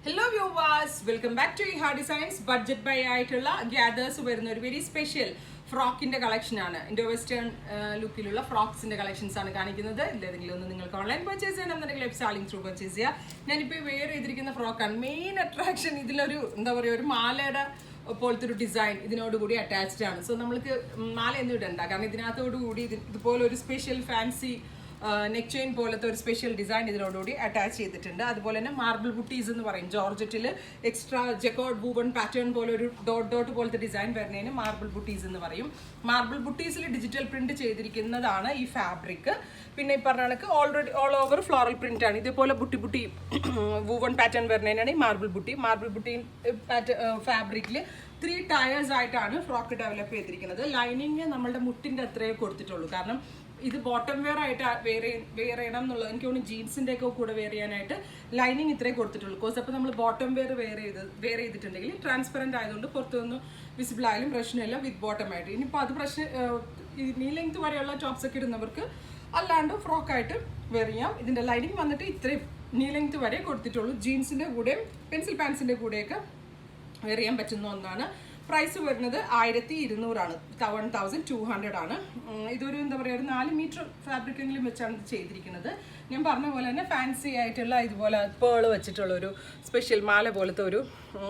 Hello viewers, welcome back to Iha Designs. Budget buy ആയിട്ടുള്ള gathers വരുന്ന ഒരു very special ഫ്രോക്കിന്റെ collection ആണ്. Indo western ലുക്കിലുള്ള ഫ്രോക്സിന്റെ collections ആണ് കാണിക്കുന്നത്. ഇല്ലെങ്കിലും ഒന്ന് നിങ്ങൾക്ക് ഓൺലൈൻ പർച്ചേസ് ചെയ്യണമെന്നുണ്ടെങ്കിൽ വെബ്സൈറ്റിംഗ് ത്രൂ പർച്ചേസ് ചെയ്യുക. ഞാനിപ്പോൾ വെയർ ചെയ്തിരിക്കുന്ന ഫ്രോക്കാണ്. മെയിൻ അട്രാക്ഷൻ ഇതിലൊരു എന്താ പറയുക, ഒരു മാലയുടെ പോലത്തെ ഒരു ഡിസൈൻ ഇതിനോടുകൂടി അറ്റാച്ച്ഡ് ആണ്. സോ നമ്മൾക്ക് മാല ഒന്നും ഇടണ്ട, കാരണം ഇതിനകത്തോടുകൂടി ഇതുപോലെ ഒരു സ്പെഷ്യൽ ഫാൻസി നെക്ക് ചെയിൻ പോലത്തെ ഒരു സ്പെഷ്യൽ ഡിസൈൻ ഇതിനോടുകൂടി അറ്റാച്ച് ചെയ്തിട്ടുണ്ട്. അതുപോലെ തന്നെ മാർബിൾ ബുട്ടീസ് എന്ന് പറയും. ജോർജറ്റിൽ എക്സ്ട്രാ ജക്കോർഡ് വൂവൺ പാറ്റേൺ പോലെ ഒരു ഡോട്ട് പോലത്തെ ഡിസൈൻ വരുന്നതിന് മാർബിൾ ബുട്ടീസ് എന്ന് പറയും. മാർബിൾ ബുട്ടീസിൽ ഡിജിറ്റൽ പ്രിന്റ് ചെയ്തിരിക്കുന്നതാണ് ഈ ഫാബ്രിക്. പിന്നെ ഈ പറഞ്ഞ കണക്ക് ഓൾ ഓവർ ഫ്ലോറൽ പ്രിന്റ് ആണ്. ഇതേപോലെ ബുട്ടി വൂവൺ പാറ്റേൺ വരുന്നതിനാണ് ഈ മാർബിൾ ബുട്ടി ഫാബ്രിക്കിൽ 3 ടയേഴ്സ് ആയിട്ടാണ് ഫ്രോക്ക് ഡെവലപ്പ് ചെയ്തിരിക്കുന്നത്. ലൈനിങ് നമ്മളുടെ മുട്ടിന്റെ അത്രയേ കൊടുത്തിട്ടുള്ളൂ, കാരണം ഇത് ബോട്ടം വെയർ ആയിട്ട് വെയർ ചെയ്യണം എന്നുള്ളത് എനിക്ക് തോന്നുന്നു. ജീൻസിന്റെ ഒക്കെ കൂടെ വെയർ ചെയ്യാനായിട്ട് ലൈനിങ് ഇത്രേ കൊടുത്തിട്ടുള്ളൂ. കോഴ്സ് അപ്പോൾ നമ്മൾ ബോട്ടം വെയർ ചെയ്തിട്ടുണ്ടെങ്കിൽ ട്രാൻസ്പെറന്റ് ആയതുകൊണ്ട് പുറത്തുനിന്ന് വിസിബിൾ ആയാലും പ്രശ്നമില്ല വിത്ത് ബോട്ടം ആയിട്ട്. ഇനിയിപ്പോൾ അത് നീ ലെങ്ത് വരെയുള്ള ടോപ്സ് ഒക്കെ ഇടുന്നവർക്ക് അല്ലാണ്ട് ഫ്രോക്കായിട്ട് വെയർ ചെയ്യാം. ഇതിന്റെ ലൈനിങ് വന്നിട്ട് ഇത്രയും നീ ലെങ്ത് വരെ കൊടുത്തിട്ടുള്ളൂ. ജീൻസിന്റെ കൂടെയും പെൻസിൽ പാൻസിന്റെ കൂടെയൊക്കെ വെയർ ചെയ്യാൻ പറ്റുന്ന ഒന്നാണ്. പ്രൈസ് വരുന്നത് 1200 ആണ്, 1200 ആണ്. ഇതൊരു എന്താ പറയുക, ഒരു 4 മീറ്റർ ഫാബ്രിക്കെങ്കിലും വെച്ചാണ് ഇത് ചെയ്തിരിക്കുന്നത്. ഞാൻ പറഞ്ഞ പോലെ തന്നെ ഫാൻസി ആയിട്ടുള്ള ഇതുപോലെ പേള് വെച്ചിട്ടുള്ള ഒരു സ്പെഷ്യൽ മാല പോലത്തെ ഒരു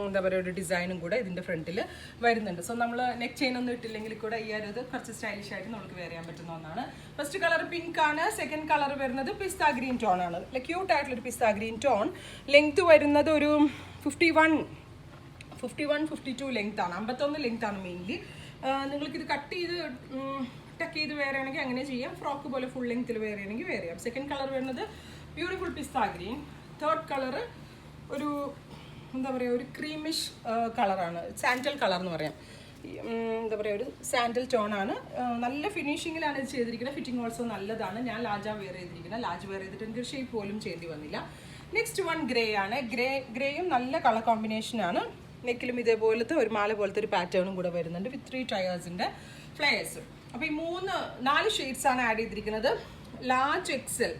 എന്താ പറയുക ഒരു ഡിസൈനും കൂടെ ഇതിൻ്റെ ഫ്രണ്ടിൽ വരുന്നുണ്ട്. സോ നമ്മൾ നെക്ക് ചെയിൻ ഒന്നും ഇട്ടില്ലെങ്കിൽ കൂടെ ഈ ഒരു കുറച്ച് സ്റ്റൈലിഷ് ആയിട്ട് നമുക്ക് വെയർ ചെയ്യാൻ പറ്റുന്ന ഒന്നാണ്. ഫസ്റ്റ് കളർ പിങ്ക് ആണ്. സെക്കൻഡ് കളർ വരുന്നത് പിസ്ത ഗ്രീൻ ടോൺ ആണ്. ക്യൂട്ട് ആയിട്ടുള്ളൊരു പിസ്ത ഗ്രീൻ ടോൺ. ലെങ്ത് വരുന്നത് ഒരു 51-52 ലെങ്ത് ആണ്. 51 ലെങ്ത് ആണ് മെയിൻലി. നിങ്ങൾക്കിത് കട്ട് ചെയ്ത് ടക്ക് ചെയ്ത് വെയർ ചെയ്യണമെങ്കിൽ അങ്ങനെ ചെയ്യാം. ഫ്രോക്ക് പോലെ ഫുൾ ലെങ്ത്തിൽ വെയർ ചെയ്യണമെങ്കിൽ വെയർ ചെയ്യാം. സെക്കൻഡ് കളർ വരുന്നത് ബ്യൂട്ടിഫുൾ പിസ്ത ഗ്രീൻ. തേർഡ് കളർ ഒരു എന്താ പറയുക, ഒരു ക്രീമിഷ് കളറാണ്. സാൻഡൽ കളർ എന്ന് പറയാം. എന്താ പറയുക, ഒരു സാൻഡൽ ടോണാണ്. നല്ല ഫിനിഷിങ്ങിലാണ് ഇത് ചെയ്തിരിക്കുന്നത്. ഫിറ്റിംഗ് ഓൾസോ നല്ലതാണ്. ഞാൻ ലാജാണ് വെയർ ചെയ്തിരിക്കുന്നത്. ലാജ് വെയർ ചെയ്തിട്ട് എനിക്ക് ഷേപ്പ് പോലും ചെയ്യേണ്ടി വന്നില്ല. നെക്സ്റ്റ് വൺ ഗ്രേ ആണ്. ഗ്രേയും നല്ല കളർ കോമ്പിനേഷനാണ്. നെക്കിലും ഇതേപോലത്തെ ഒരു മാല പോലത്തെ ഒരു പാറ്റേണും കൂടെ വരുന്നുണ്ട് വിത്ത് 3 ടയേഴ്സിൻ്റെ ഫ്ലെയേഴ്സ്. അപ്പോൾ ഈ 4 ഷെയ്ഡ്സ് ആണ് ആഡ് ചെയ്തിരിക്കുന്നത്. Large XL,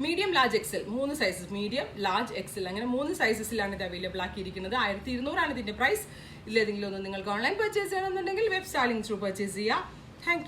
medium, large XL, 3 sizes. Medium, large, XL, അങ്ങനെ 3 സൈസസിലാണ് ഇത് അവൈലബിൾ ആക്കിയിരിക്കുന്നത്. 1200 ആണ് ഇതിൻ്റെ പ്രൈസ്. ഇല്ലേതെങ്കിലും ഒന്ന് നിങ്ങൾക്ക് ഓൺലൈൻ പർച്ചേസ് ചെയ്യണമെന്നുണ്ടെങ്കിൽ വെബ്സൈറ്റിംഗ് ത്രൂ പർച്ചേസ് ചെയ്യുക. Thank you.